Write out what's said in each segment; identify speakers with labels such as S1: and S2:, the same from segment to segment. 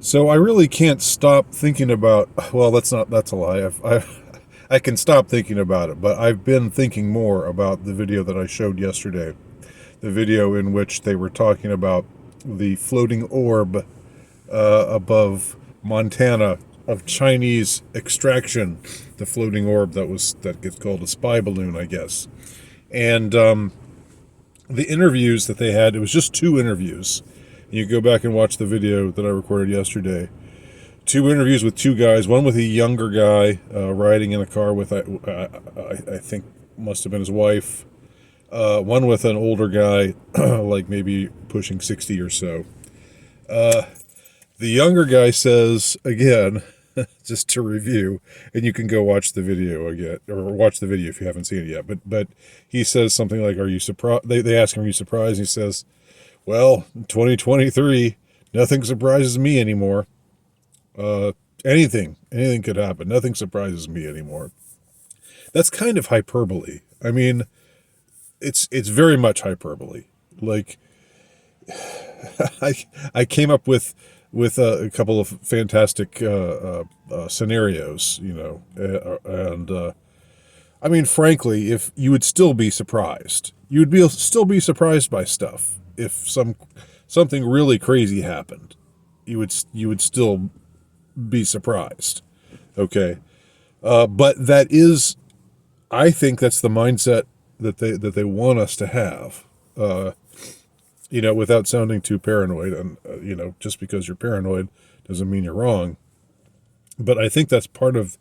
S1: So I really can't stop thinking about. Well, that's a lie. I can stop thinking about it, but I've been thinking more about the video that I showed yesterday. The video in which they were talking about the floating orb above Montana of Chinese extraction. The floating orb that gets called a spy balloon, I guess. And the interviews that they had, it was just two interviews. You go back and watch the video that I recorded yesterday. Two interviews with two guys. One with a younger guy riding in a car with, I think, must have been his wife. One with an older guy, like maybe pushing 60 or so. The younger guy says, again, just to review, and you can go watch the video again, or watch the video if you haven't seen it yet. But he says something like, "Are you surprised?" They ask him, "Are you surprised?" He says, "Well, 2023, nothing surprises me anymore. Uh, anything could happen. Nothing surprises me anymore." That's kind of hyperbole. I mean, it's very much hyperbole. Like, I I came up with a couple of fantastic scenarios, and I mean, frankly, if you would still be surprised, you would be still be surprised by stuff. If something really crazy happened, you would still be surprised. Okay, but that is, I think that's the mindset that they want us to have. Without sounding too paranoid, and just because you're paranoid doesn't mean you're wrong. But I think that's part of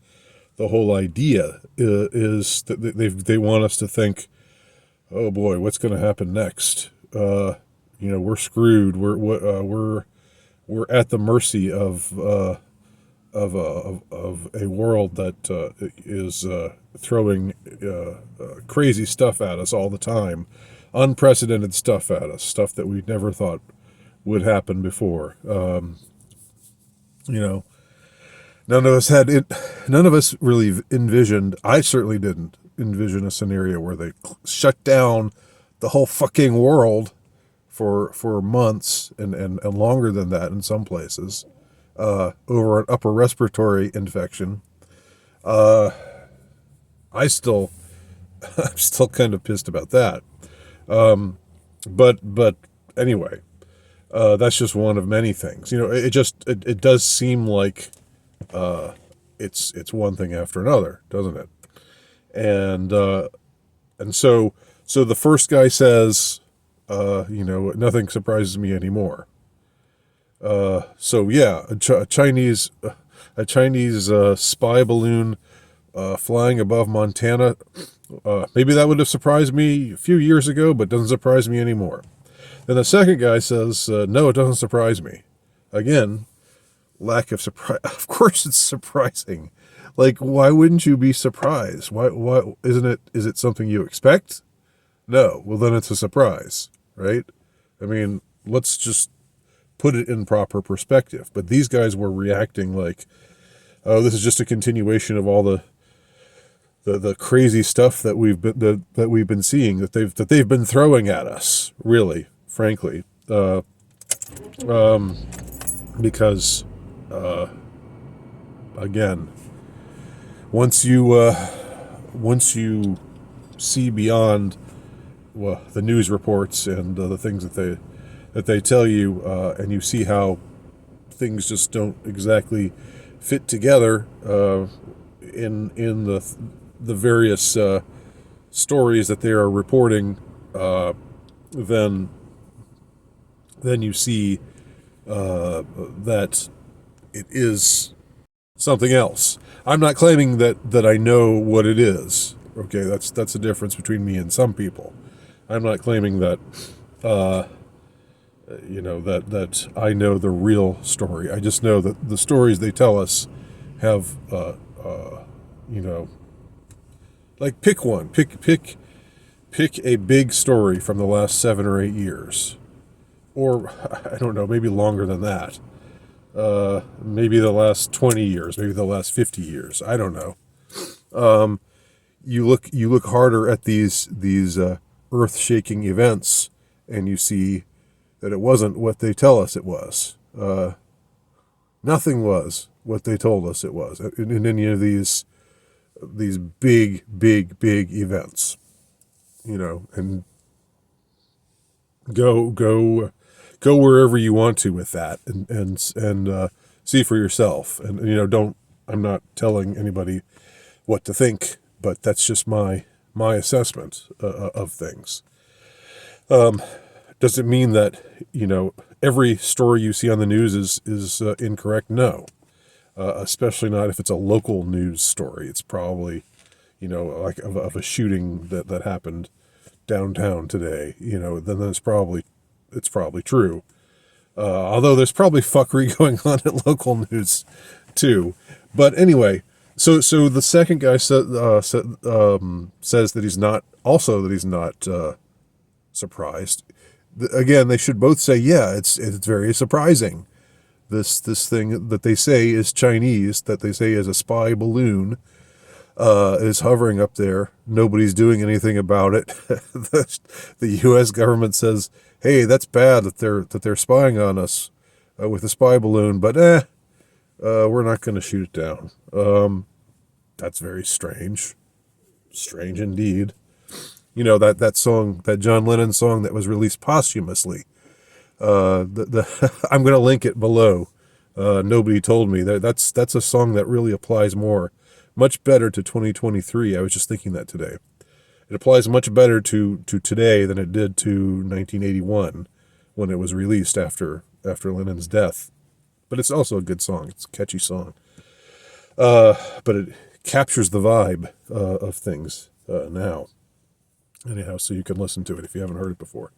S1: the whole idea is that they want us to think, oh boy, what's going to happen next? We're screwed. We're at the mercy of a world that is throwing crazy stuff at us all the time, unprecedented stuff at us, stuff that we never thought would happen before. You know, none of us had it. None of us really envisioned. I certainly didn't envision a scenario where they shut down the whole fucking world for months and longer than that in some places over an upper respiratory infection. Uh, I still I'm still kind of pissed about that. But anyway, that's just one of many things. It does seem like it's one thing after another, doesn't it? And so the first guy says, nothing surprises me anymore. So yeah, a Chinese spy balloon flying above Montana. Maybe that would have surprised me a few years ago, but doesn't surprise me anymore. Then the second guy says, no, it doesn't surprise me. Again, lack of surprise. Of course it's surprising. Like, why wouldn't you be surprised? Why isn't it? Is it something you expect? No. Well, then it's a surprise, right? I mean, let's just put it in proper perspective. But these guys were reacting like, oh, this is just a continuation of all the crazy stuff that we've been seeing, that they've been throwing at us, really, frankly. Because again, once you see beyond, well, the news reports and the things that they tell you, and you see how things just don't exactly fit together in the various stories that they are reporting, then you see that it is something else. I'm not claiming that I know what it is. Okay, that's the difference between me and some people. I'm not claiming that that I know the real story. I just know that the stories they tell us have you know like, pick one, pick a big story from the last 7 or 8 years, or I don't know, maybe longer than that. Maybe the last 20 years, maybe the last 50 years. I don't know. You look harder at these earth-shaking events, and you see that it wasn't what they tell us it was. Nothing was what they told us it was in any of these big, big, big events. And go wherever you want to with that, and see for yourself. And don't. I'm not telling anybody what to think, but that's just my assessment of things. Does it mean that every story you see on the news is incorrect? No, especially not if it's a local news story. It's probably like of a shooting that happened downtown today. Then it's probably true. Although there's probably fuckery going on at local news too. But anyway, so the second guy says that he's not surprised. Again, they should both say, yeah, it's very surprising. This thing that they say is Chinese, that they say is a spy balloon, is hovering up there. Nobody's doing anything about it. The U.S. government says, hey, that's bad that they're spying on us with a spy balloon, but we're not going to shoot it down. That's very strange. Strange indeed. That song, that John Lennon song that was released posthumously. I'm going to link it below. Nobody told me that's a song that really applies much better to 2023. I was just thinking that today. It applies much better to today than it did to 1981 when it was released after Lennon's death. But it's also a good song. It's a catchy song. But it captures the vibe of things now. Anyhow, so you can listen to it if you haven't heard it before.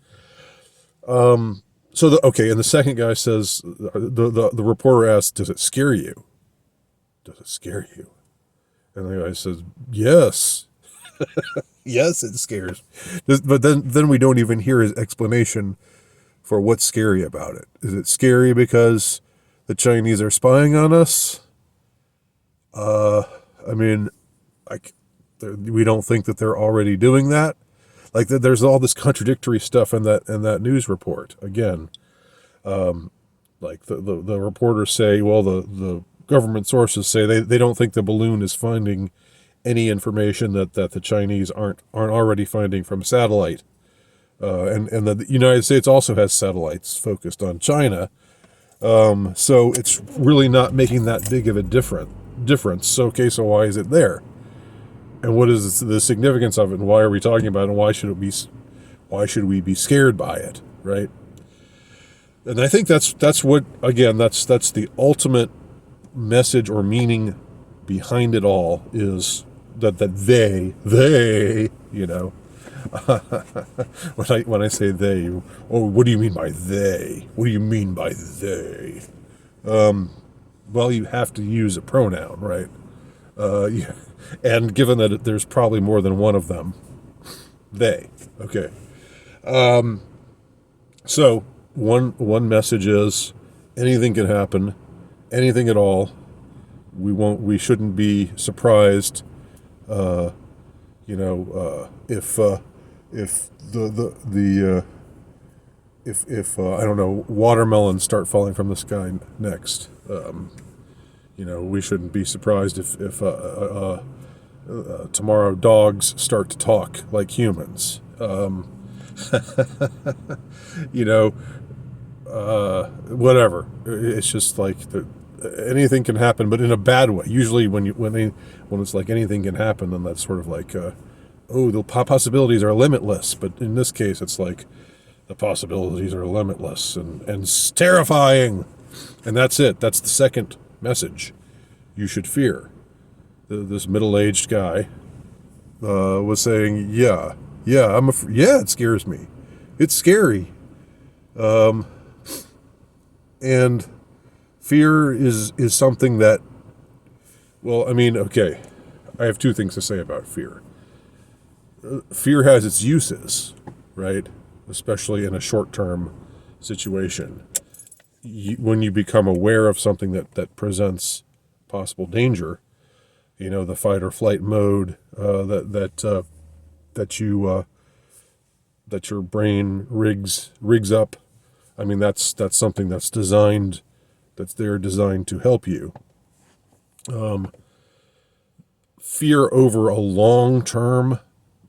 S1: And the second guy says, the reporter asks, does it scare you? Does it scare you? And the guy says, yes. Yes, it scares. But then we don't even hear his explanation for what's scary about it. Is it scary because the Chinese are spying on us? We don't think that they're already doing that. Like there's all this contradictory stuff in that news report. Again, like the reporters say, well, the government sources say they don't think the balloon is finding any information that the Chinese aren't already finding from satellite, and the United States also has satellites focused on China. So it's really not making that big of a difference. So why is it there? And what is the significance of it, and why are we talking about it, and why should we be scared by it, right? And I think that's the ultimate message or meaning behind it all, is that they when I say they, what do you mean by they? What do you mean by they? Well, you have to use a pronoun, right? Yeah. And given that there's probably more than one of them, they. Okay. So one message is anything can happen, anything at all. We shouldn't be surprised, if I don't know, watermelons start falling from the sky next. We shouldn't be surprised if tomorrow dogs start to talk like humans. Whatever. It's just like anything can happen, but in a bad way. Usually when it's like anything can happen, then that's sort of like, the possibilities are limitless. But in this case, it's like the possibilities are limitless and terrifying. And that's it. That's the second message. You should fear. This middle-aged guy was saying, yeah, it scares me. It's scary. And fear is something that, okay, I have two things to say about fear. Fear has its uses, right? Especially in a short-term situation. When you become aware of something that presents possible danger, the fight or flight mode that your brain rigs up. That's something that's designed that's there designed to help you. Fear over a long-term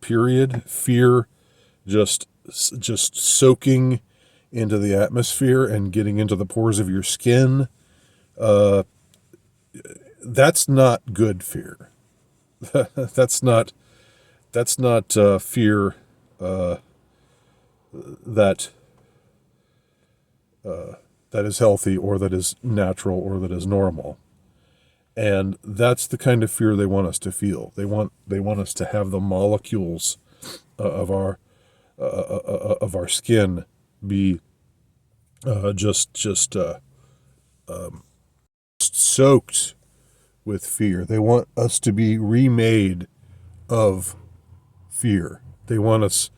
S1: period, fear just soaking into the atmosphere and getting into the pores of your skin, that's not good fear. that's not fear that that is healthy, or that is natural, or that is normal. And that's the kind of fear they want us to feel. They want us to have the molecules of our skin be just soaked with fear. They want us to be remade of fear. They want us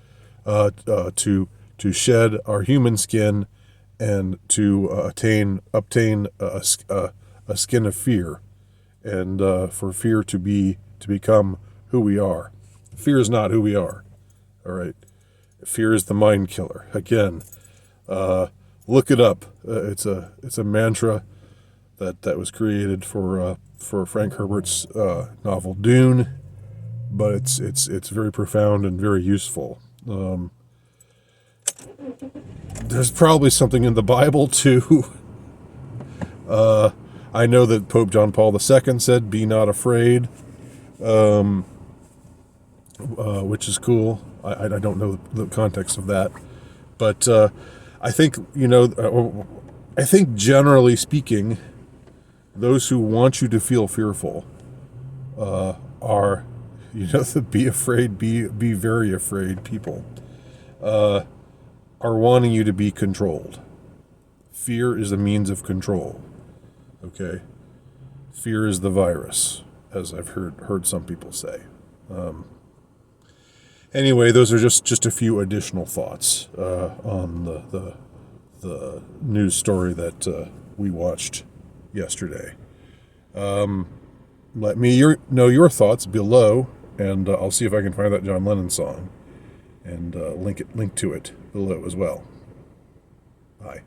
S1: to shed our human skin and to obtain a skin of fear, and for fear to become who we are. Fear is not who we are. All right. Fear is the mind killer. Again, look it up. It's a mantra that was created for Frank Herbert's novel Dune, but it's very profound and very useful. There's probably something in the Bible too. I know that Pope John Paul II said, "Be not afraid," which is cool. I don't know the context of that, but I think I think generally speaking, those who want you to feel fearful are the be afraid, be very afraid people. Are wanting you to be controlled. Fear is a means of control. Okay? Fear is the virus, as I've heard some people say. Anyway, those are just a few additional thoughts on the news story that we watched yesterday. Let me know your thoughts below, and I'll see if I can find that John Lennon song and link to it below as well. Bye.